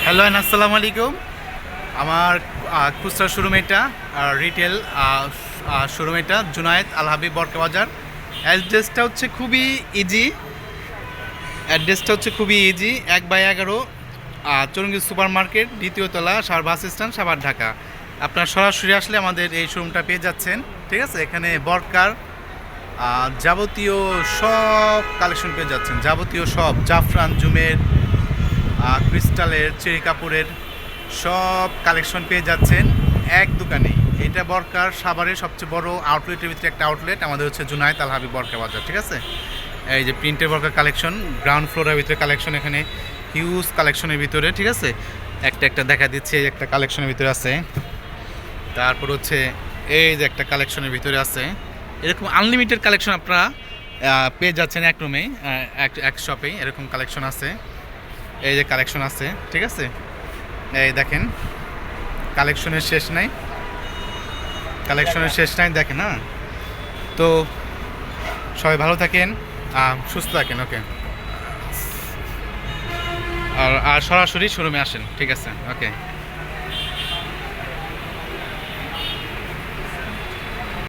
Hello আসসালামু আলাইকুম। আমার খুচরা শোরুম এটা, রিটেল শোরুম এটা জুনায়েদ আল হাবিব বরকা বাজার। অ্যাড্রেসটা হচ্ছে খুবই ইজি 1/11 চৌরঙ্গি সুপার মার্কেট, দ্বিতীয় তলা, সার বাস স্ট্যান্ড, সাভার, ঢাকা। আপনার সরাসরি আসলে আমাদের এই শোরুমটা পেয়ে যাচ্ছেন। ঠিক আছে, এখানে বরকার যাবতীয় সব কালেকশন পেয়ে যাচ্ছেন, যাবতীয় সব জাফরান, জুমের, ক্রিস্টালের, চেরি কাপড়ের সব কালেকশন পেয়ে যাচ্ছেন এক দোকানেই। এটা বরকার সাভারের সবচেয়ে বড় আউটলেটের ভিতরে একটা আউটলেট আমাদের হচ্ছে জুনায়েদ আল হাবিব বরকা বাজার। ঠিক আছে, এই যে প্রিন্টের বরকার কালেকশন, গ্রাউন্ড ফ্লোরের ভিতরে কালেকশন, এখানে হিউজ কালেকশনের ভিতরে। ঠিক আছে, একটা একটা দেখা দিচ্ছে, একটা কালেকশনের ভিতরে আছে। তারপর হচ্ছে এই যে একটা কালেকশনের ভিতরে আছে। এরকম আনলিমিটেড কালেকশন আপনারা পেয়ে যাচ্ছেন এক রুমেই, এক শপেই এরকম কালেকশন আছে। এই যে কালেকশন আছে, ঠিক আছে, এই দেখেন, কালেকশনের শেষ নাই, দেখেন। না তো সবাই ভালো থাকেন, সুস্থ থাকেন। ওকে, আর সরাসরি শোরুমে আসেন। ঠিক আছে, ওকে।